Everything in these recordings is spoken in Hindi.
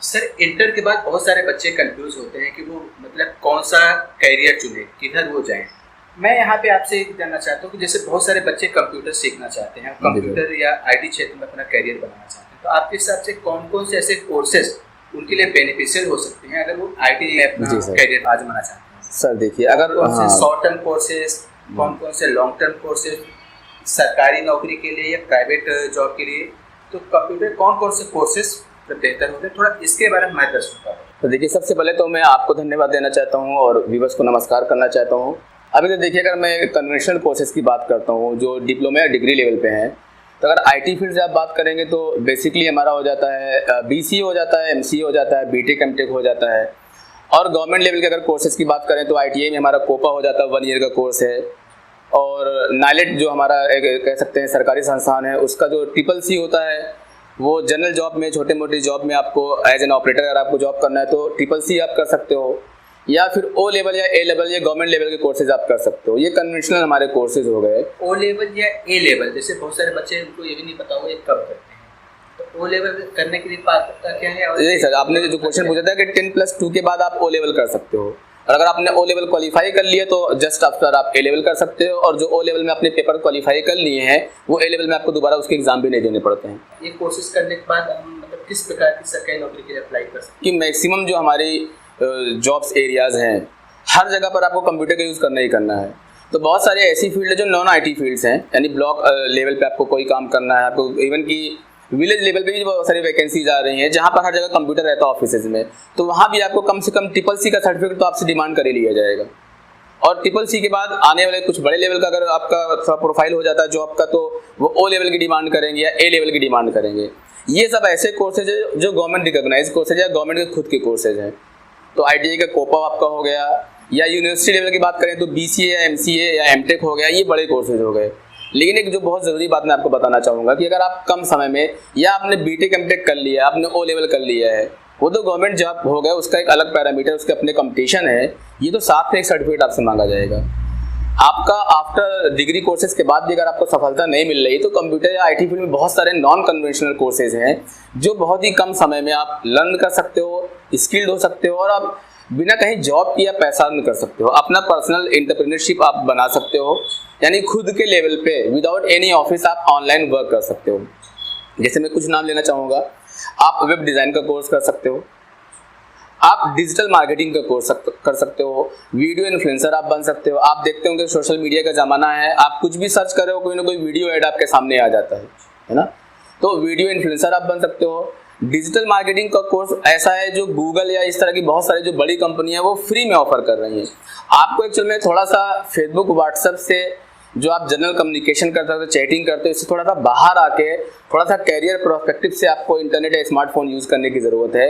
सर इंटर के बाद बहुत सारे बच्चे कंफ्यूज होते हैं कि वो मतलब कौन सा कैरियर चुने, किधर वो जाएं। मैं यहाँ पे आपसे एक जानना चाहता हूँ कि जैसे बहुत सारे बच्चे कंप्यूटर सीखना चाहते हैं, कंप्यूटर या आईटी क्षेत्र में अपना कैरियर बनाना चाहते हैं, तो आपके हिसाब से कौन कौन से ऐसे कोर्सेज उनके लिए बेनिफिशियल हो सकते हैं अगर वो आईटी में अपना कैरियर आजमाना चाहते हैं? सर देखिए, अगर कौन से शॉर्ट टर्म कोर्सेज, कौन कौन से लॉन्ग टर्म कोर्सेज सरकारी नौकरी के लिए या प्राइवेट जॉब के लिए, तो कंप्यूटर कौन कौन से कोर्सेज बेहतर होते हैं, थोड़ा इसके बारे में मार्गदर्शन करें। तो देखिए, सबसे पहले तो मैं आपको धन्यवाद देना चाहता हूं और व्यूअर्स को नमस्कार करना चाहता हूं। अभी तो देखिए, अगर मैं कन्वेंशनल कोर्सेज की बात करता हूं जो डिप्लोमा या डिग्री लेवल पे हैं, तो अगर आईटी फील्ड से आप बात करेंगे तो बेसिकली हमारा हो जाता है बीसीए हो जाता है, एमसीए हो जाता है, बीटेक एमटेक हो जाता है। और गवर्नमेंट लेवल के अगर कोर्सेज की बात करें तो आईटीआई में हमारा कोपा हो जाता है, 1 ईयर का कोर्स है। और नाइलेट जो हमारा एक कह सकते हैं सरकारी संस्थान है, उसका जो CCC होता है वो जनरल जॉब में, छोटे मोटी जॉब में आपको एज एन ऑपरेटर अगर आपको जॉब करना है तो CCC आप कर सकते हो, या फिर O लेवल या A लेवल या गवर्नमेंट लेवल के कोर्सेज आप कर सकते हो। ये कन्वेंशनल हमारे कोर्सेज हो गए। O लेवल या A लेवल, जैसे बहुत सारे बच्चे उनको ये भी नहीं पता होगा ये कब करते हैं, तो O लेवल करने के लिए पात्रता क्या है? नहीं सर, आपने जो क्वेश्चन पूछा था कि 10+2 के बाद आप O लेवल कर सकते हो, और अगर आपने O लेवल क्वालिफाई कर लिया तो जस्ट आफ्टर आप A लेवल कर सकते हो, और जो O लेवल में अपने पेपर क्वालिफाई कर लिए हैं वो A लेवल में आपको दोबारा उसके एग्जाम भी नहीं देने पड़ते हैं। ये कोर्सेज करने के बाद हम मतलब किस प्रकार की सरकारी नौकरी के लिए अप्लाई कर सकते हैं? कि मैक्सिमम जो हमारी जॉब्स एरियाज हैं हर जगह पर आपको कंप्यूटर का यूज़ करना ही करना है। तो बहुत सारी ऐसी फील्ड है जो नॉन आईटी फील्ड्स हैं, यानी ब्लॉक लेवल पे आपको कोई काम करना है, आपको इवन की विलेज लेवल पे भी बहुत सारी वैकेंसीज आ रही हैं जहाँ पर हर जगह कंप्यूटर रहता है ऑफिसेज में, तो वहाँ भी आपको कम से कम CCC का सर्टिफिकेट तो आपसे डिमांड कर ही लिया जाएगा। और CCC के बाद आने वाले कुछ बड़े लेवल का अगर आपका थोड़ा प्रोफाइल हो जाता है जॉब का, तो वो O लेवल की डिमांड करेंगे या A लेवल की डिमांड करेंगे। ये सब ऐसे कोर्सेज है जो गवर्नमेंट रिकॉग्नाइज कोर्सेज या गवर्नमेंट के खुद के कोर्सेज हैं। तो ITI का कोपा आपका हो गया, या यूनिवर्सिटी लेवल की बात करें तो BCA या MCA या एमटेक हो गया, ये बड़े कोर्सेज हो गए। लेकिन एक जो बहुत ज़रूरी बात मैं आपको बताना चाहूँगा कि अगर आप कम समय में या आपने बीटेक एमटेक कर लिया, आपने O लेवल कर लिया है, वो तो गवर्नमेंट जॉब हो गया, उसका एक अलग पैरामीटर, उसके अपने कंपटीशन है। ये तो साथ में एक सर्टिफिकेट आपसे मांगा जाएगा। आपका आफ्टर डिग्री कोर्सेज के बाद भी अगर आपको सफलता नहीं मिल रही तो कंप्यूटर या आईटी फील्ड में बहुत सारे नॉन कन्वेंशनल कोर्सेज हैं जो बहुत ही कम समय में आप लर्न कर सकते हो, स्किल्ड हो सकते हो, और आप बिना कहीं जॉब किया पैसा अर्न कर सकते हो, अपना पर्सनल एंटरप्रेन्योरशिप आप बना सकते हो, यानी खुद के लेवल पे विदाउट एनी ऑफिस आप ऑनलाइन वर्क कर सकते हो। जैसे मैं कुछ नाम लेना चाहूँगा, आप वेब डिज़ाइन का कोर्स कर सकते हो, आप डिजिटल मार्केटिंग का कोर्स कर सकते हो, वीडियो इन्फ्लुएंसर आप बन सकते हो। आप देखते होंगे सोशल मीडिया का ज़माना है, आप कुछ भी सर्च कर रहे हो कोई ना कोई वीडियो ऐड आपके सामने आ जाता है ना, तो वीडियो इन्फ्लुएंसर आप बन सकते हो। डिजिटल मार्केटिंग का कोर्स ऐसा है जो गूगल या इस तरह की बहुत सारी जो बड़ी कंपनियां हैं वो फ्री में ऑफर कर रही हैं। आपको एक्चुअल में थोड़ा सा फेसबुक व्हाट्सएप से जो आप जनरल कम्युनिकेशन करते हो, चैटिंग करते हो, इससे थोड़ा सा बाहर आके थोड़ा सा कैरियर प्रोस्पेक्टिव से आपको इंटरनेट या स्मार्टफोन यूज़ करने की ज़रूरत है।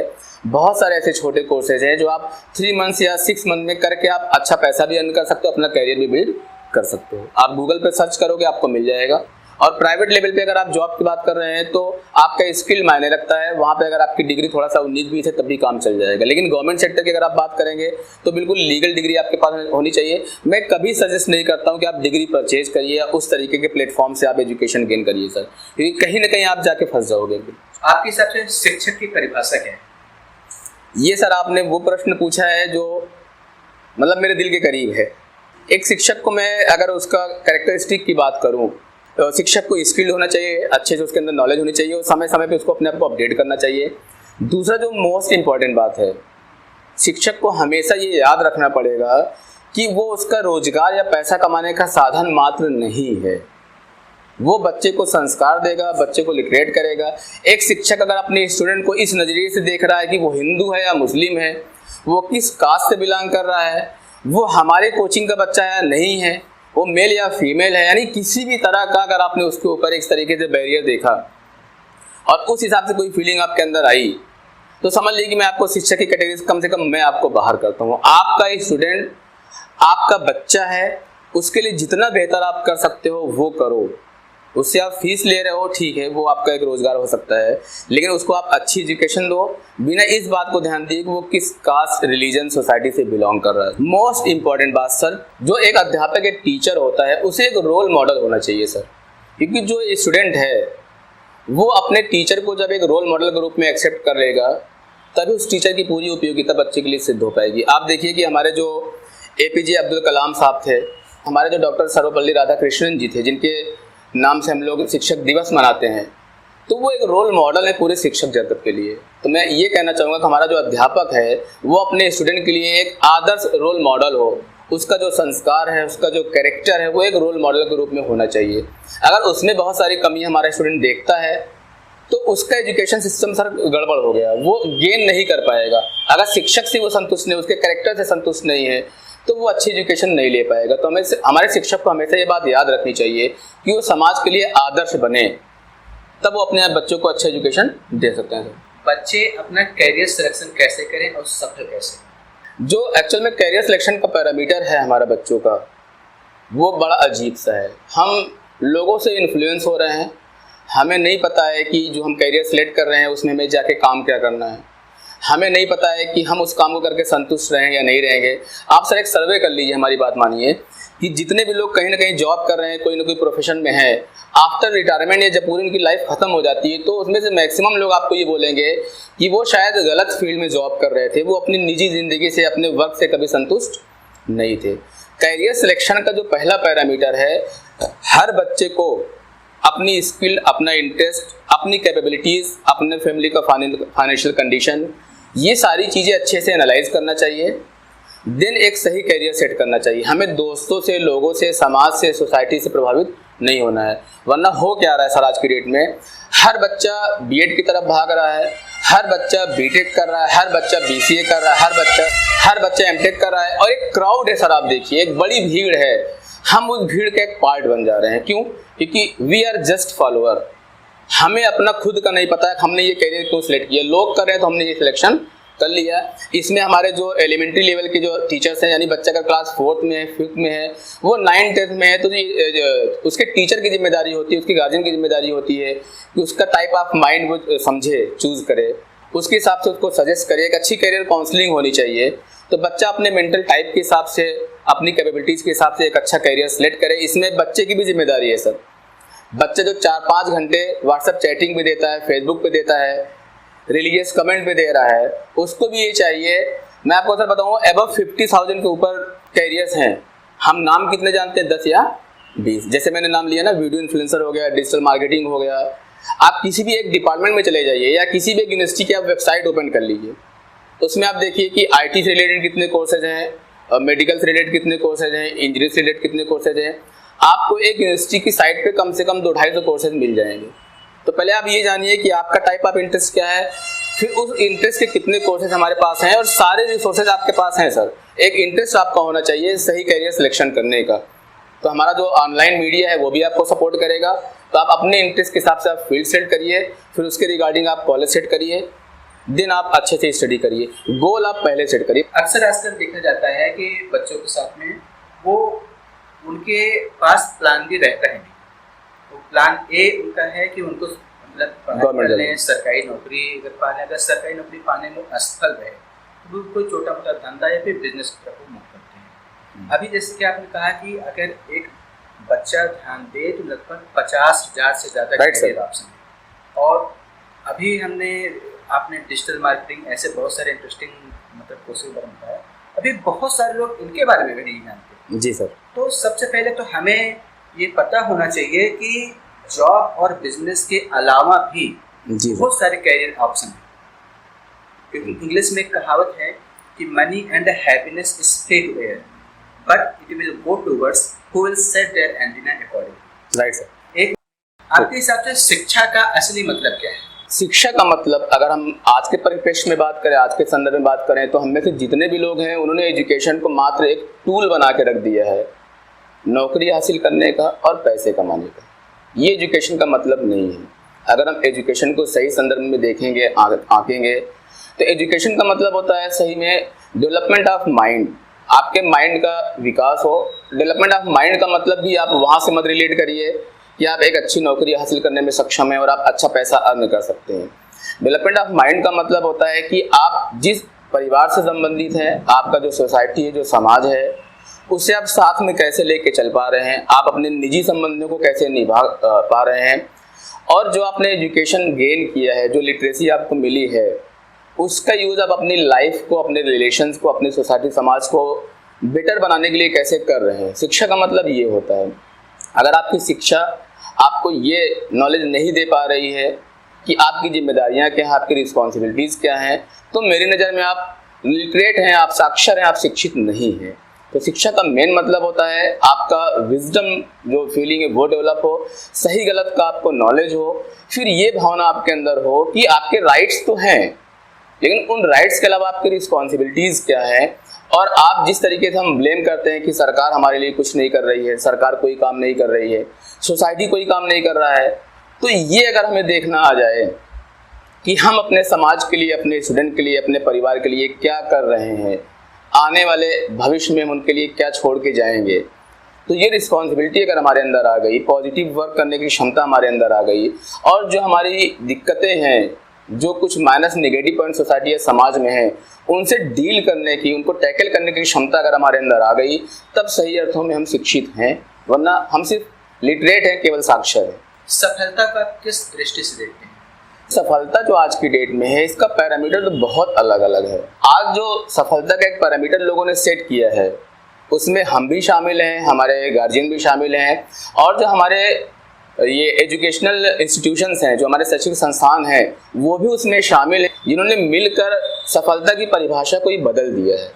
बहुत सारे ऐसे छोटे कोर्सेज हैं जो आप 3 मंथ्स या 6 मंथ में करके आप अच्छा पैसा भी अर्न कर सकते हो, अपना कैरियर भी बिल्ड कर सकते हो। आप गूगल पे सर्च करोगे आपको मिल जाएगा। और प्राइवेट लेवल पे अगर आप जॉब की बात कर रहे हैं तो आपका स्किल मायने रखता है, वहाँ पे अगर आपकी डिग्री थोड़ा सा 19-20 है तब भी काम चल जाएगा। लेकिन गवर्नमेंट सेक्टर की अगर आप बात करेंगे तो बिल्कुल लीगल डिग्री आपके पास होनी चाहिए। मैं कभी सजेस्ट नहीं करता हूँ कि आप डिग्री परचेज करिए या उस तरीके के प्लेटफॉर्म से आप एजुकेशन गेन करिए सर, क्योंकि कहीं ना कहीं आप जाके फंस जाओगे। आपके हिसाब से शिक्षक की परिभाषा क्या है? ये सर आपने वो प्रश्न पूछा है जो मतलब मेरे दिल के करीब है। एक शिक्षक को मैं अगर उसका कैरेक्टरिस्टिक की बात करूँ तो शिक्षक को स्किल्ड होना चाहिए, अच्छे से उसके अंदर नॉलेज होनी चाहिए और समय समय पे उसको अपने आप को अपडेट करना चाहिए। दूसरा जो मोस्ट इम्पॉर्टेंट बात है, शिक्षक को हमेशा ये याद रखना पड़ेगा कि वो उसका रोजगार या पैसा कमाने का साधन मात्र नहीं है, वो बच्चे को संस्कार देगा, बच्चे को लिटरेट करेगा। एक शिक्षक अगर अपने स्टूडेंट को इस नज़रिए से देख रहा है कि वो हिंदू है या मुस्लिम है, वो किस कास्ट से बिलोंग कर रहा है, वो हमारे कोचिंग का बच्चा है या नहीं है, वो मेल या फीमेल है, यानी किसी भी तरह का अगर आपने उसके ऊपर इस तरीके से बैरियर देखा और उस हिसाब से कोई फीलिंग आपके अंदर आई तो समझ लीजिए कि मैं आपको शिक्षक की कैटेगरी से कम मैं आपको बाहर करता हूँ। आपका स्टूडेंट आपका बच्चा है, उसके लिए जितना बेहतर आप कर सकते हो वो करो। उससे आप फीस ले रहे हो ठीक है, वो आपका एक रोजगार हो सकता है, लेकिन उसको आप अच्छी एजुकेशन दो, बिना इस बात को ध्यान दिए कि वो किस कास्ट, रिलीजन, सोसाइटी से बिलोंग कर रहा है। मोस्ट इंपॉर्टेंट बात सर, जो एक अध्यापक, एक टीचर होता है, उसे एक रोल मॉडल होना चाहिए सर, क्योंकि जो स्टूडेंट है वो अपने टीचर को जब एक रोल मॉडल के रूप में एक्सेप्ट कर लेगा तभी उस टीचर की पूरी उपयोगिता बच्चे के लिए सिद्ध हो पाएगी। आप देखिए कि हमारे जो APJ अब्दुल कलाम साहब थे, हमारे जो डॉक्टर सर्वपल्ली राधाकृष्णन जी थे, जिनके नाम से हम लोग शिक्षक दिवस मनाते हैं, तो वो एक रोल मॉडल है पूरे शिक्षक जगत के लिए। तो मैं ये कहना चाहूँगा कि हमारा जो अध्यापक है वो अपने स्टूडेंट के लिए एक आदर्श रोल मॉडल हो, उसका जो संस्कार है, उसका जो कैरेक्टर है, वो एक रोल मॉडल के रूप में होना चाहिए। अगर उसमें बहुत सारी कमी हमारा स्टूडेंट देखता है तो उसका एजुकेशन सिस्टम सर गड़बड़ हो गया, वो गेन नहीं कर पाएगा। अगर शिक्षक से वो संतुष्ट नहीं, उसके कैरेक्टर से संतुष्ट नहीं है, तो वो अच्छी एजुकेशन नहीं ले पाएगा। तो हमें हमारे शिक्षक को हमेशा ये बात याद रखनी चाहिए कि वो समाज के लिए आदर्श बने, तब वो अपने बच्चों को अच्छा एजुकेशन दे सकते हैं। बच्चे अपना कैरियर सिलेक्शन कैसे करें और सफल कैसे? जो एक्चुअल में कैरियर सिलेक्शन का पैरामीटर है हमारा बच्चों का, वो बड़ा अजीब सा है। हम लोगों से इन्फ्लुएंस हो रहे हैं, हमें नहीं पता है कि जो हम कैरियर सिलेक्ट कर रहे हैं उसमें हमें जाके काम क्या करना है। हमें नहीं पता है कि हम उस काम को करके संतुष्ट रहेंगे या नहीं रहेंगे। आप सर एक सर्वे कर लीजिए, हमारी बात मानिए कि जितने भी लोग कहीं ना कहीं जॉब कर रहे हैं, कोई ना कोई प्रोफेशन में है, आफ्टर रिटायरमेंट या जब पूरी उनकी लाइफ खत्म हो जाती है, तो उसमें से मैक्सिमम लोग आपको ये बोलेंगे कि वो शायद गलत फील्ड में जॉब कर रहे थे, वो अपनी निजी ज़िंदगी से, अपने वर्क से कभी संतुष्ट नहीं थे। कैरियर सिलेक्शन का जो पहला पैरामीटर है, हर बच्चे को अपनी स्किल, अपना इंटरेस्ट, अपनी कैपेबिलिटीज़, अपने फैमिली का फाइनेंशियल कंडीशन, ये सारी चीज़ें अच्छे से एनालाइज करना चाहिए। देन एक सही कैरियर सेट करना चाहिए। हमें दोस्तों से, लोगों से, समाज से, सोसाइटी से प्रभावित नहीं होना है। वरना हो क्या रहा है सर आज की डेट में, हर बच्चा B.Ed की तरफ भाग रहा है, हर बच्चा B.Tech कर रहा है, हर बच्चा BCA कर रहा है, हर बच्चा M.Tech कर रहा है, और एक क्राउड है सर, आप देखिए एक बड़ी भीड़ है। हम उस भीड़ का एक पार्ट बन जा रहे हैं। क्यों? क्योंकि वी आर जस्ट फॉलोअर। हमें अपना खुद का नहीं पता है हमने ये कैरियर क्यों सिलेक्ट किया। लोग कर रहे हैं तो हमने ये सिलेक्शन कर लिया। इसमें हमारे जो एलिमेंट्री लेवल के जो टीचर्स हैं, यानी बच्चा का क्लास 4th में है, 5th में है, वो 9th 10th में है, तो उसके टीचर की जिम्मेदारी होती है, उसकी गार्जियन की जिम्मेदारी होती है कि उसका टाइप ऑफ माइंड वो समझे, चूज़ करे, उसके हिसाब से उसको सजेस्ट करे। एक अच्छी कैरियर काउंसलिंग होनी चाहिए, तो बच्चा अपने मेंटल टाइप के हिसाब से, अपनी कैपेबिलिटीज़ के हिसाब से एक अच्छा कैरियर सेलेक्ट करे। इसमें बच्चे की भी जिम्मेदारी है सर। बच्चा जो 4-5 घंटे व्हाट्सएप चैटिंग पे देता है, फेसबुक पे देता है, रिलीजियस कमेंट पे दे रहा है, उसको भी ये चाहिए। मैं आपको सर बताऊँ, अबव 50,000 के ऊपर कैरियर्स हैं। हम नाम कितने जानते हैं? 10 या 20। जैसे मैंने नाम लिया ना, वीडियो इन्फ्लुएंसर हो गया, डिजिटल मार्केटिंग हो गया। आप किसी भी एक डिपार्टमेंट में चले जाइए या किसी भी एक यूनिवर्सिटी की आप वेबसाइट ओपन कर लीजिए, उसमें आप देखिए कि IT से रिलेटेड कितने कोर्सेज हैं, मेडिकल से रिलेटेड कितने कोर्सेज हैं, इंजीनियरिंग से रिलेटेड कितने कोर्सेज हैं। आपको एक यूनिवर्सिटी की साइट पे कम से कम 200-250 कोर्सेज मिल जाएंगे। तो पहले आप ये जानिए कि आपका टाइप ऑफ इंटरेस्ट क्या है, फिर उस इंटरेस्ट के कितने कोर्सेज हमारे पास हैं, और सारे रिसोर्सेज आपके पास हैं सर। एक इंटरेस्ट आपका होना चाहिए सही कैरियर सिलेक्शन करने का। तो हमारा जो ऑनलाइन मीडिया है वो भी आपको सपोर्ट करेगा। तो आप अपने इंटरेस्ट के हिसाब से आप फील्ड सेट करिए, फिर उसके रिगार्डिंग आप कॉलेज सेट करिए, दिन आप अच्छे से स्टडी करिए, गोल आप पहले सेट करिए। अक्सर आजकल देखा जाता है कि बच्चों के साथ में वो उनके पास प्लान भी रहता है नहीं। तो प्लान ए उनका है कि उनको मतलब पढ़ाई कर लें, सरकारी नौकरी अगर पाने, अगर सरकारी नौकरी पाने में असफल रहे तो कोई छोटा मोटा धंधा या फिर बिजनेस की तरफ मुख करते हैं। अभी जैसे कि आपने कहा कि अगर एक बच्चा ध्यान दे तो लगभग 50,000 से ज़्यादा कैरियर ऑप्शन है। और अभी आपने डिजिटल मार्केटिंग, ऐसे बहुत सारे इंटरेस्टिंग मतलब कोर्सेज बताया। अभी बहुत सारे लोग इनके बारे में भी नहीं जानते। जी सर। तो सबसे पहले तो हमें ये पता होना चाहिए कि जॉब और बिजनेस के अलावा भी बहुत सारे कैरियर ऑप्शन हैं। क्योंकि इंग्लिश में एक कहावत है कि money and happiness is freeware but it will go towards who will set their antenna according. Right sir. एक आपके हिसाब से शिक्षा का असली मतलब क्या है? शिक्षा का मतलब, अगर हम आज के परिप्रेक्ष्य में बात करें, आज के संदर्भ में बात करें, तो हम में से जितने भी लोग हैं उन्होंने एजुकेशन को मात्र एक टूल बना के रख दिया है नौकरी हासिल करने का और पैसे कमाने का। ये एजुकेशन का मतलब नहीं है। अगर हम एजुकेशन को सही संदर्भ में देखेंगे, आंकेंगे, तो एजुकेशन का मतलब होता है सही में डेवलपमेंट ऑफ माइंड। आपके माइंड का विकास हो। डेवलपमेंट ऑफ माइंड का मतलब भी आप वहाँ से मत रिलेट करिए कि आप एक अच्छी नौकरी हासिल करने में सक्षम हैं और आप अच्छा पैसा अर्न कर सकते हैं। डेवलपमेंट ऑफ माइंड का मतलब होता है कि आप जिस परिवार से संबंधित हैं, आपका जो सोसाइटी है, जो समाज है, उससे आप साथ में कैसे लेके चल पा रहे हैं, आप अपने निजी संबंधों को कैसे निभा पा रहे हैं, और जो आपने एजुकेशन गेन किया है, जो लिटरेसी आपको मिली है, उसका यूज़ आप अपनी लाइफ को, अपने रिलेशंस को, अपनी सोसाइटी समाज को बेटर बनाने के लिए कैसे कर रहे हैं। शिक्षा का मतलब ये होता है, अगर आपकी शिक्षा आपको ये नॉलेज नहीं दे पा रही है कि आपकी जिम्मेदारियां क्या हैं, आपकी रिस्पॉन्सिबिलिटीज़ क्या हैं, तो मेरी नज़र में आप लिटरेट हैं, आप साक्षर हैं, आप शिक्षित नहीं हैं। तो शिक्षा का मेन मतलब होता है आपका विजडम जो फीलिंग है वो डेवलप हो, सही गलत का आपको नॉलेज हो, फिर ये भावना आपके अंदर हो कि आपके राइट्स तो हैं, लेकिन उन राइट्स के अलावा आपकी रिस्पॉन्सिबिलिटीज़ क्या है। और आप जिस तरीके से हम ब्लेम करते हैं कि सरकार हमारे लिए कुछ नहीं कर रही है, सरकार कोई काम नहीं कर रही है, सोसाइटी कोई काम नहीं कर रहा है, तो ये अगर हमें देखना आ जाए कि हम अपने समाज के लिए, अपने स्टूडेंट के लिए, अपने परिवार के लिए क्या कर रहे हैं, आने वाले भविष्य में हम उनके लिए क्या छोड़ के जाएंगे, तो ये रिस्पॉन्सिबिलिटी अगर हमारे अंदर आ गई, पॉजिटिव वर्क करने की क्षमता हमारे अंदर आ गई, और जो हमारी दिक्कतें हैं, जो कुछ माइनस नेगेटिव पॉइंट सोसाइटी या समाज में है, उनसे डील करने की, उनको टैकल करने की क्षमता अगर हमारे अंदर आ गई, तब सही अर्थों में हम शिक्षित हैं, वरना हम सिर्फ लिटरेट हैं, केवल साक्षर हैं। सफलता का किस दृष्टि से देखते हैं? सफलता जो आज की डेट में है, इसका पैरामीटर तो बहुत अलग अलग है। आज जो सफलता का एक पैरामीटर लोगों ने सेट किया है, उसमें हम भी शामिल हैं, हमारे गार्जियन भी शामिल हैं, और जो हमारे ये एजुकेशनल इंस्टीट्यूशंस हैं, जो हमारे शैक्षिक संस्थान हैं, वो भी उसमें शामिल हैं, जिन्होंने मिलकर सफलता की परिभाषा को ही बदल दिया है।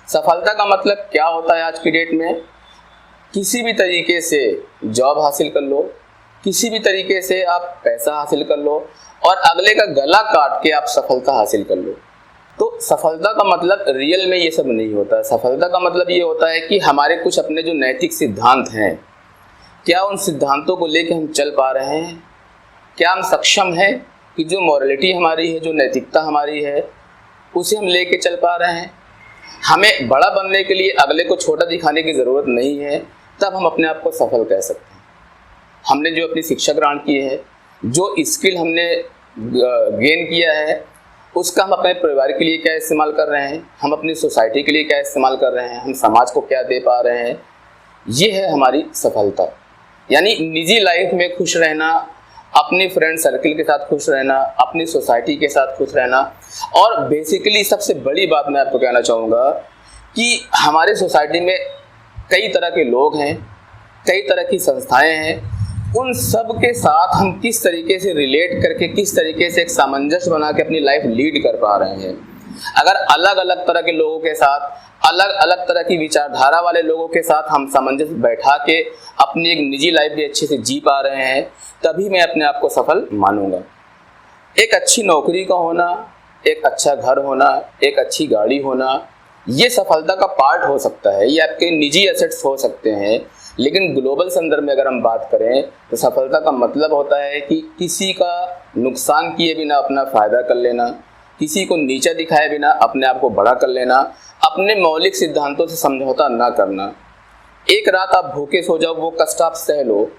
सफलता का मतलब क्या होता है आज की डेट में? किसी भी तरीके से जॉब हासिल कर लो, किसी भी तरीके से आप पैसा हासिल कर लो, और अगले का गला काट के आप सफलता हासिल कर लो। तो सफलता का मतलब रियल में ये सब नहीं होता है। सफलता का मतलब ये होता है कि हमारे कुछ अपने जो नैतिक सिद्धांत हैं, क्या उन सिद्धांतों को लेकर हम चल पा रहे हैं? क्या हम सक्षम हैं कि जो मॉरलिटी हमारी है, जो नैतिकता हमारी है, उसे हम लेके चल पा रहे हैं? हमें बड़ा बनने के लिए अगले को छोटा दिखाने की ज़रूरत नहीं है, तब हम अपने आप को सफल कह सकते हैं। हमने जो अपनी शिक्षा ग्रहण की है, जो स्किल हमने गेन किया है, उसका हम अपने परिवार के लिए क्या इस्तेमाल कर रहे हैं, हम अपनी सोसाइटी के लिए क्या इस्तेमाल कर रहे हैं, हम समाज को क्या दे पा रहे हैं, ये है हमारी सफलता। यानी निजी लाइफ में खुश रहना, अपने फ्रेंड सर्कल के साथ खुश रहना, अपनी सोसाइटी के साथ खुश रहना, और बेसिकली सबसे बड़ी बात मैं आपको कहना चाहूँगा कि हमारे सोसाइटी में कई तरह के लोग हैं, कई तरह की संस्थाएं हैं, उन सब के साथ हम किस तरीके से रिलेट करके, किस तरीके से एक सामंजस्य बना के अपनी लाइफ लीड कर पा रहे हैं। अगर अलग अलग तरह के लोगों के साथ, अलग अलग तरह की विचारधारा वाले लोगों के साथ हम सामंजस्य बैठा के अपनी एक निजी लाइफ भी अच्छे से जी पा रहे हैं, तभी मैं अपने आप को सफल मानूंगा। एक अच्छी नौकरी का होना, एक अच्छा घर होना, एक अच्छी गाड़ी होना, ये सफलता का पार्ट हो सकता है, ये आपके निजी एसेट्स हो सकते हैं, लेकिन ग्लोबल संदर्भ में अगर हम बात करें तो सफलता का मतलब होता है कि किसी का नुकसान किए बिना अपना फ़ायदा कर लेना, किसी को नीचा दिखाए बिना अपने आप को बड़ा कर लेना, अपने मौलिक सिद्धांतों से समझौता ना करना। एक रात आप भूखे सो जाओ, वो कष्ट आप सह लो,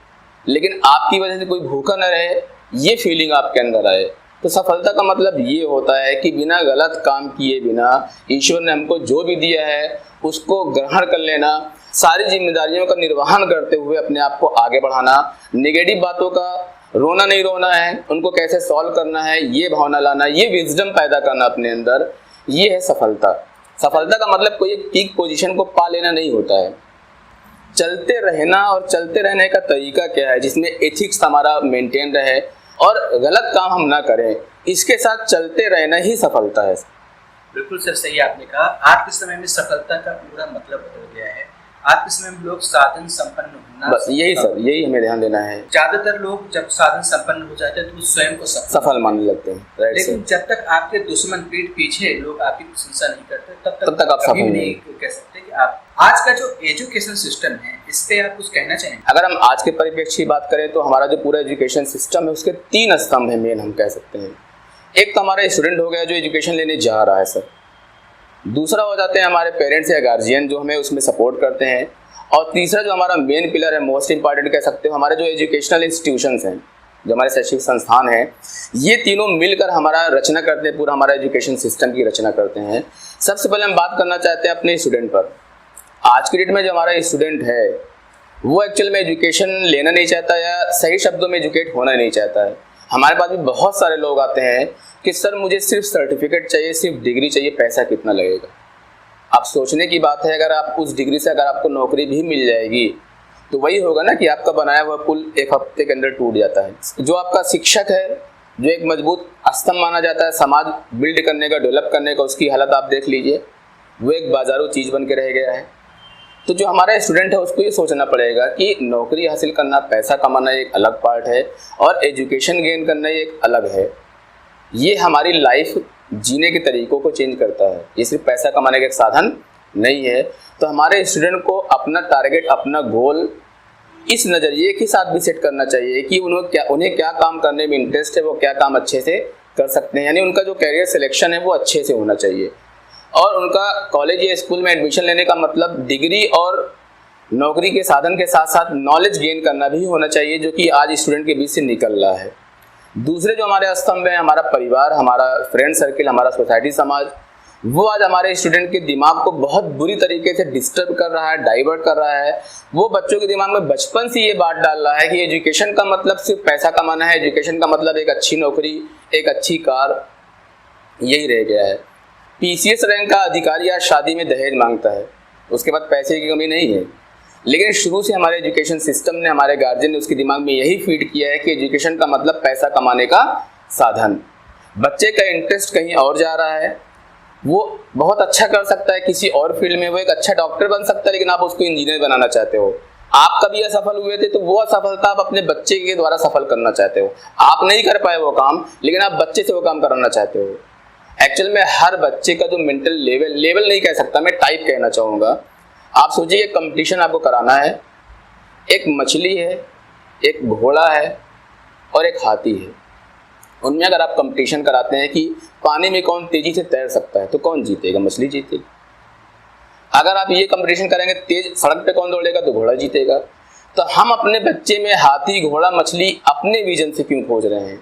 लेकिन आपकी वजह से कोई भूखा न रहे, ये फीलिंग आपके अंदर आए। तो सफलता का मतलब ये होता है कि बिना गलत काम किए बिना ईश्वर ने हमको जो भी दिया है उसको ग्रहण कर लेना, सारी जिम्मेदारियों का निर्वहन करते हुए अपने आप को आगे बढ़ाना, नेगेटिव बातों का रोना नहीं रोना है, उनको कैसे सॉल्व करना है, ये भावना लाना, ये विजडम पैदा करना अपने अंदर, ये है सफलता। सफलता का मतलब कोई एक पीक पोजीशन को पा लेना नहीं होता है। चलते रहना, और चलते रहने का तरीका क्या है जिसमें एथिक्स हमारा मेंटेन रहे और गलत काम हम ना करें, इसके साथ चलते रहना ही सफलता है। बिल्कुल सर, सही आपने कहा। आज के समय में सफलता का पूरा मतलब बदल गया है। आज के समय में लोग साधन संपन्न होना, बस यही सर, यही हमें ध्यान देना है। ज्यादातर लोग जब साधन संपन्न हो जाते हैं तो वो स्वयं को सफल मानने लगते हैं। लेकिन जब तक आपके दुश्मन पीठ पीछे लोग आपकी प्रशंसा नहीं करते, तब तक आप सफल नहीं कह सकते कि आप। आज का जो एजुकेशन सिस्टम है, इस पे आप कुछ कहना चाहेंगे? अगर हम आज के परिप्रेक्ष्य की बात करें तो हमारा जो पूरा एजुकेशन सिस्टम है उसके 3 स्तंभ है मेन, हम कह सकते हैं। एक तो हमारा स्टूडेंट हो गया जो एजुकेशन लेने जा रहा है सर, दूसरा हो जाते हैं हमारे पेरेंट्स या गार्जियन जो हमें उसमें सपोर्ट करते हैं, और तीसरा जो हमारा मेन पिलर है, मोस्ट इंपॉर्टेंट कह सकते हो, हमारे जो एजुकेशनल इंस्टीट्यूशंस हैं, जो हमारे शैक्षिक संस्थान हैं, ये तीनों मिलकर हमारा रचना करते हैं, पूरा हमारा एजुकेशन सिस्टम की रचना करते हैं। सबसे पहले हम बात करना चाहते हैं अपने स्टूडेंट पर। आज की डेट में जो हमारा स्टूडेंट है वो एक्चुअल में एजुकेशन लेना नहीं चाहता, या सही शब्दों में एजुकेट होना नहीं चाहता है। हमारे पास भी बहुत सारे लोग आते हैं कि सर मुझे सिर्फ सर्टिफिकेट चाहिए, सिर्फ डिग्री चाहिए, पैसा कितना लगेगा। आप सोचने की बात है, अगर आप उस डिग्री से अगर आपको नौकरी भी मिल जाएगी तो वही होगा ना कि आपका बनाया हुआ पुल एक हफ्ते के अंदर टूट जाता है। जो आपका शिक्षक है, जो एक मजबूत स्तंभ माना जाता है समाज बिल्ड करने का, डेवलप करने का, उसकी हालत आप देख लीजिए, वो एक बाजारू चीज़ बन के रह गया है। तो जो हमारा स्टूडेंट है उसको ये सोचना पड़ेगा कि नौकरी हासिल करना, पैसा कमाना एक अलग पार्ट है और एजुकेशन गेन करना एक अलग है। ये हमारी लाइफ जीने के तरीक़ों को चेंज करता है, ये सिर्फ पैसा कमाने का एक साधन नहीं है। तो हमारे स्टूडेंट को अपना टारगेट, अपना गोल इस नज़रिए के साथ भी सेट करना चाहिए कि उन्हें क्या काम करने में इंटरेस्ट है, वो क्या काम अच्छे से कर सकते हैं। यानी उनका जो कैरियर सिलेक्शन है वो अच्छे से होना चाहिए। और उनका कॉलेज या स्कूल में एडमिशन लेने का मतलब डिग्री और नौकरी के साधन के साथ साथ नॉलेज गेन करना भी होना चाहिए, जो कि आज स्टूडेंट के बीच से निकल रहा है। दूसरे जो हमारे स्तंभ हैं, हमारा परिवार, हमारा फ्रेंड सर्किल, हमारा सोसाइटी समाज, वो आज हमारे स्टूडेंट के दिमाग को बहुत बुरी तरीके से डिस्टर्ब कर रहा है, डाइवर्ट कर रहा है। वो बच्चों के दिमाग में बचपन से ये बात डाल रहा है कि एजुकेशन का मतलब सिर्फ पैसा कमाना है, एजुकेशन का मतलब एक अच्छी नौकरी, एक अच्छी कार, यही रह गया है। पीसीएस रैंक का अधिकारी आज शादी में दहेज मांगता है, उसके बाद पैसे की कमी नहीं है, लेकिन शुरू से हमारे एजुकेशन सिस्टम ने, हमारे गार्जियन ने उसके दिमाग में यही फीड किया है कि एजुकेशन का मतलब पैसा कमाने का साधन। बच्चे का इंटरेस्ट कहीं और जा रहा है, वो बहुत अच्छा कर सकता है किसी और फील्ड में, वो एक अच्छा डॉक्टर बन सकता है, लेकिन आप उसको इंजीनियर बनाना चाहते हो। आप कभी असफल हुए थे तो वो असफलता आप अपने बच्चे के द्वारा सफल करना चाहते हो। आप नहीं कर पाए वो काम, लेकिन आप बच्चे से वो काम कराना चाहते हो। एक्चुअल में हर बच्चे का जो मेंटल लेवल नहीं कह सकता, मैं टाइप कहना चाहूँगा। आप सोचिए एक कंपटीशन आपको कराना है, एक मछली है, एक घोड़ा है और एक हाथी है। उनमें अगर आप कंपटीशन कराते हैं कि पानी में कौन तेजी से तैर सकता है, तो कौन जीतेगा? मछली जीतेगी। अगर आप ये कंपटीशन करेंगे तेज सड़क पे कौन दौड़ेगा, तो घोड़ा जीतेगा। तो हम अपने बच्चे में हाथी, घोड़ा, मछली अपने विजन से क्यों खोज रहे हैं?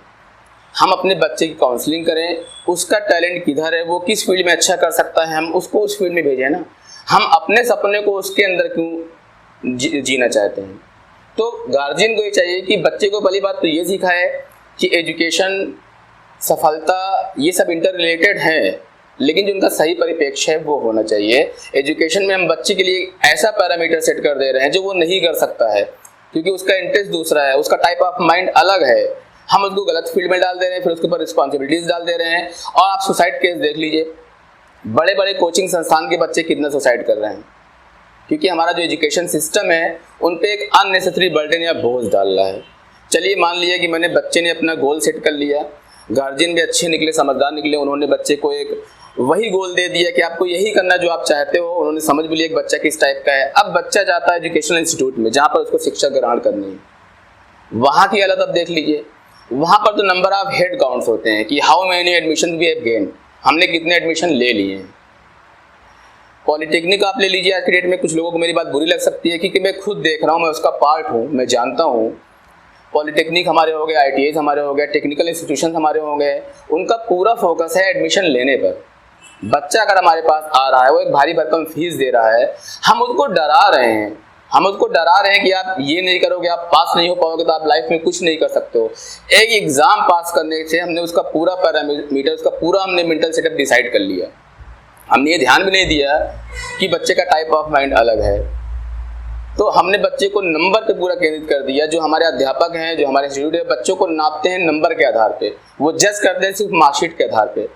हम अपने बच्चे की काउंसलिंग करें, उसका टैलेंट किधर है, वो किस फील्ड में अच्छा कर सकता है, हम उसको उस फील्ड में भेजें ना। हम अपने सपने को उसके अंदर क्यों जीना चाहते हैं? तो गार्जियन को ये चाहिए कि बच्चे को पहली बात तो ये सिखाए कि एजुकेशन, सफलता, ये सब इंटर रिलेटेड हैं, लेकिन जो उनका सही परिप्रेक्ष्य है वो होना चाहिए। एजुकेशन में हम बच्चे के लिए ऐसा पैरामीटर सेट कर दे रहे हैं जो वो नहीं कर सकता है, क्योंकि उसका इंटरेस्ट दूसरा है, उसका टाइप ऑफ माइंड अलग है। हम उसको गलत फील्ड में डाल दे रहे हैं, फिर उसके ऊपर रिस्पॉन्सिबिलिटीज डाल दे रहे हैं। और आप सुसाइड केस देख लीजिए, बड़े बड़े कोचिंग संस्थान के बच्चे कितना सुसाइड कर रहे हैं, क्योंकि हमारा जो एजुकेशन सिस्टम है उन पे एक अननेसेसरी बर्डन या बोझ डाल रहा है। चलिए मान लिया कि मैंने बच्चे ने अपना गोल सेट कर लिया, गार्जियन भी अच्छे निकले, समझदार निकले, उन्होंने बच्चे को एक वही गोल दे दिया कि आपको यही करना जो आप चाहते हो। उन्होंने समझ भी लिया एक बच्चा किस टाइप का है। अब बच्चा जाता है एजुकेशनल इंस्टीट्यूट में जहाँ पर उसको शिक्षा ग्रहण करनी है, वहाँ की हालत अब देख लीजिए। वहाँ पर तो नंबर ऑफ हेड काउंट्स होते हैं कि how many admission we have gain, हमने कितने एडमिशन ले लिए हैं। पॉलिटेक्निक आप ले लीजिए, आज के डेट में कुछ लोगों को मेरी बात बुरी लग सकती है क्योंकि मैं खुद देख रहा हूँ, मैं उसका पार्ट हूँ, मैं जानता हूँ। पॉलिटेक्निक हमारे हो गए, ITIs हमारे हो गए, टेक्निकल इंस्टीट्यूशन हमारे हो गए, उनका पूरा फोकस है एडमिशन लेने पर। बच्चा अगर हमारे पास आ रहा है, वो एक भारी भरकम फीस दे रहा है, हम उसको डरा रहे हैं, हम उसको डरा रहे हैं कि आप ये नहीं करोगे, आप पास नहीं हो पाओगे, तो आप लाइफ में कुछ नहीं कर सकते हो। एक एग्जाम पास करने से हमने उसका पूरा पैरामीटर, उसका पूरा हमने मेंटल सेटअप डिसाइड कर लिया। हमने ये ध्यान भी नहीं दिया कि बच्चे का टाइप ऑफ माइंड अलग है। तो हमने बच्चे को नंबर पे पूरा केंद्रित कर दिया। जो हमारे अध्यापक हैं, जो हमारे इंस्टीट्यूट है, बच्चों को नापते हैं नंबर के आधार पे, वो जज करते हैं सिर्फ मार्कशीट के आधार पे।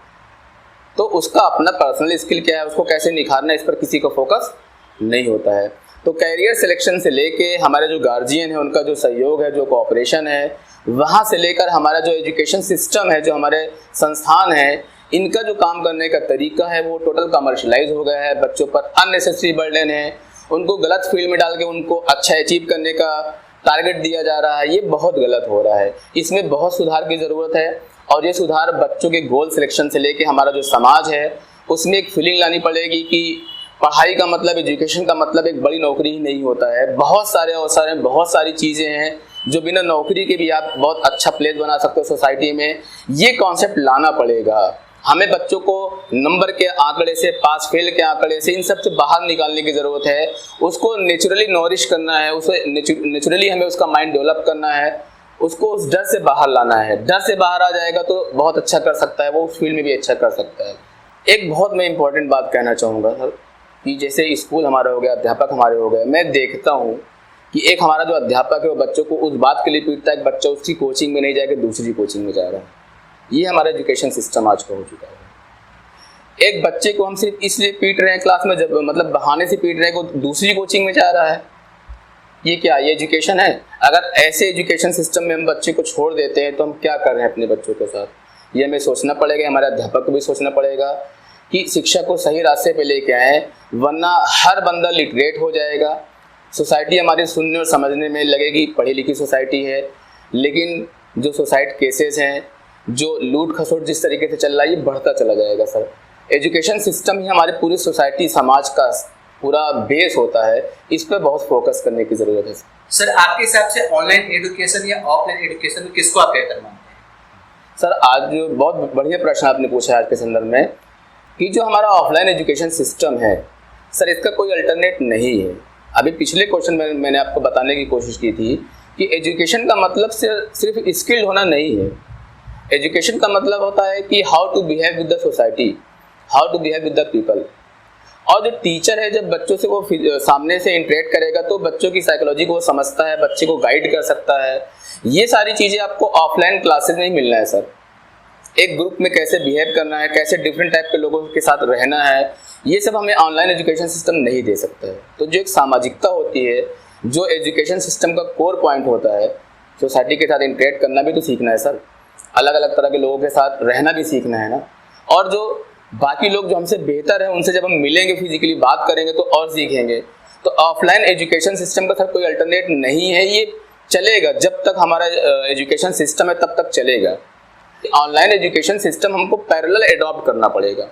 तो उसका अपना पर्सनल स्किल क्या है, उसको कैसे निखारना है, इस पर किसी को फोकस नहीं होता है। तो कैरियर सिलेक्शन से लेके हमारे जो गार्जियन है, उनका जो सहयोग है, जो कोऑपरेशन है, वहाँ से लेकर हमारा जो एजुकेशन सिस्टम है, जो हमारे संस्थान है, इनका जो काम करने का तरीका है वो टोटल कमर्शलाइज हो गया है। बच्चों पर अननेसेसरी बर्डन है, उनको गलत फील्ड में डाल के उनको अच्छा अचीव करने का टारगेट दिया जा रहा है। ये बहुत गलत हो रहा है, इसमें बहुत सुधार की ज़रूरत है। और ये सुधार बच्चों के गोल सिलेक्शन से लेके हमारा जो समाज है उसमें एक फीलिंग लानी पड़ेगी कि पढ़ाई का मतलब, एजुकेशन का मतलब एक बड़ी नौकरी ही नहीं होता है। बहुत सारे अवसर हैं, बहुत सारी चीज़ें हैं जो बिना नौकरी के भी आप बहुत अच्छा प्लेस बना सकते हो सोसाइटी में। ये कॉन्सेप्ट लाना पड़ेगा हमें। बच्चों को नंबर के आंकड़े से, पास फेल के आंकड़े से, इन सब से बाहर निकालने की ज़रूरत है। उसको नेचुरली नॉरिश करना है, उसे नेचुरली हमें उसका माइंड डेवलप करना है, उसको उस डर से बाहर लाना है। डर से बाहर आ जाएगा तो बहुत अच्छा कर सकता है, वो उस फील्ड में भी अच्छा कर सकता है। एक बहुत मैं इंपॉर्टेंट बात कहना चाहूँगा सर कि जैसे स्कूल हमारा हो गया, अध्यापक हमारे हो गए, मैं देखता हूँ कि एक हमारा जो अध्यापक है वो बच्चों को उस बात के लिए पीटता है कि बच्चा उसकी कोचिंग में नहीं जाएगा, दूसरी कोचिंग में जा रहा है। ये हमारा एजुकेशन सिस्टम आज का हो चुका है। एक बच्चे को हम सिर्फ इसलिए पीट रहे हैं क्लास में, जब मतलब बहाने से पीट रहे हैं कि दूसरी कोचिंग में जा रहा है। ये क्या, ये एजुकेशन है? अगर ऐसे एजुकेशन सिस्टम में हम बच्चे को छोड़ देते हैं तो हम क्या कर रहे हैं अपने बच्चों के साथ? ये हमें सोचना पड़ेगा, हमारे अध्यापक को भी सोचना पड़ेगा कि शिक्षा को सही रास्ते पे लेके आए, वरना हर बंदा लिटरेट हो जाएगा। सोसाइटी हमारी सुनने और समझने में लगेगी पढ़ी लिखी सोसाइटी है, लेकिन जो सोसाइटी केसेस हैं, जो लूट खसोट जिस तरीके से चल रहा है, ये बढ़ता चला जाएगा सर। एजुकेशन सिस्टम ही हमारे पूरी सोसाइटी समाज का पूरा बेस होता है, इस पर बहुत फोकस करने की ज़रूरत है। सर आपके हिसाब से ऑनलाइन एजुकेशन या ऑफलाइन एजुकेशन में किसको आप बेहतर मानते हैं? सर आज जो बहुत बढ़िया प्रश्न आपने पूछा है आज के संदर्भ में कि जो हमारा ऑफलाइन एजुकेशन सिस्टम है सर, इसका कोई अल्टरनेट नहीं है। अभी पिछले क्वेश्चन में मैंने आपको बताने की कोशिश की थी कि एजुकेशन का मतलब सिर्फ स्किल्ड होना नहीं है। एजुकेशन का मतलब होता है कि how to behave with the society, how to behave with the people. और जो टीचर है जब बच्चों से वो सामने से इंटरेक्ट करेगा तो बच्चों की साइकोलॉजी को वो समझता है, बच्चे को गाइड कर सकता है। ये सारी चीज़ें आपको ऑफलाइन क्लासेस में ही मिलना है सर। एक ग्रुप में कैसे बिहेव करना है, कैसे डिफरेंट टाइप के लोगों के साथ रहना है, ये सब हमें ऑनलाइन एजुकेशन सिस्टम नहीं दे सकता है। तो जो एक सामाजिकता होती है, जो एजुकेशन सिस्टम का कोर पॉइंट होता है, सोसाइटी के साथ इंटरेक्ट करना भी तो सीखना है सर, अलग अलग तरह के लोगों के साथ रहना भी सीखना है ना। और जो बाकी लोग जो हमसे बेहतर है उनसे जब हम मिलेंगे, फिजिकली बात करेंगे तो और सीखेंगे। तो ऑफलाइन एजुकेशन सिस्टम का सर कोई अल्टरनेट नहीं है, ये चलेगा जब तक हमारा एजुकेशन सिस्टम है तब तक चलेगा। ऑनलाइन एजुकेशन सिस्टम हमको पैरेलल एडॉप्ट करना पड़ेगा,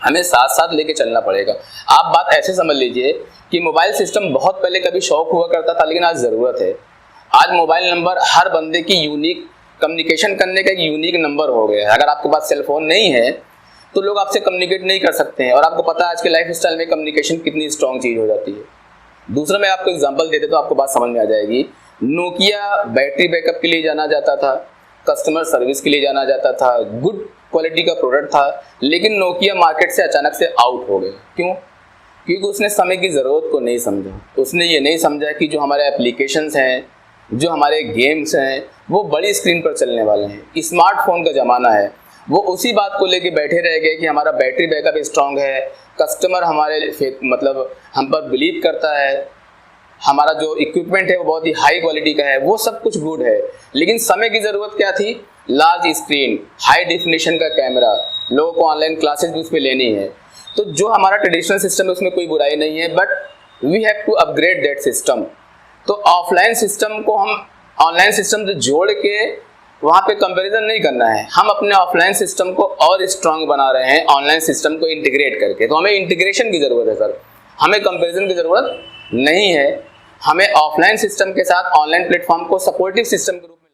हमें साथ साथ लेके चलना पड़ेगा। आप बात ऐसे समझ लीजिए कि मोबाइल सिस्टम बहुत पहले कभी शौक हुआ करता था, लेकिन आज ज़रूरत है। आज मोबाइल नंबर हर बंदे की यूनिक कम्युनिकेशन करने का एक यूनिक नंबर हो गया है। अगर आपके पास सेलफोन नहीं है तो लोग आपसे कम्युनिकेट नहीं कर सकते हैं, और आपको पता है आज के लाइफ स्टाइल में कम्युनिकेशन कितनी स्ट्रॉन्ग चीज़ हो जाती है। दूसरा मैं आपको एग्जांपल देते तो आपको बात समझ में आ जाएगी। नोकिया बैटरी बैकअप के लिए जाना जाता था, कस्टमर सर्विस के लिए जाना जाता था, गुड क्वालिटी का प्रोडक्ट था, लेकिन नोकिया मार्केट से अचानक से आउट हो गया। क्यों? क्योंकि उसने समय की ज़रूरत को नहीं समझा। उसने ये नहीं समझा कि जो हमारे एप्लीकेशंस हैं, जो हमारे गेम्स हैं, वो बड़ी स्क्रीन पर चलने वाले हैं। स्मार्टफोन का ज़माना है, वो उसी बात को लेके बैठे रह गए कि हमारा बैटरी बैकअप स्ट्रांग है, कस्टमर हमारे मतलब हम पर बिलीव करता है, हमारा जो इक्विपमेंट है वो बहुत ही हाई क्वालिटी का है, वो सब कुछ गुड है। लेकिन समय की ज़रूरत क्या थी? लार्ज स्क्रीन, हाई डेफिनेशन का कैमरा, लोगों को ऑनलाइन क्लासेस भी उस पर लेनी है। तो जो हमारा ट्रेडिशनल सिस्टम है उसमें कोई बुराई नहीं है, but we have to upgrade that system. तो ऑफलाइन सिस्टम को हम ऑनलाइन सिस्टम से जोड़ के वहाँ पे कंपैरिजन नहीं करना है, हम अपने ऑफलाइन सिस्टम को और स्ट्रांग बना रहे हैं ऑनलाइन सिस्टम को इंटीग्रेट करके। तो हमें इंटीग्रेशन की ज़रूरत है सर, हमें कंपैरिजन की ज़रूरत नहीं है। हमें ऑफलाइन सिस्टम के साथ ऑनलाइन प्लेटफॉर्म को सपोर्टिव सिस्टम के रूप में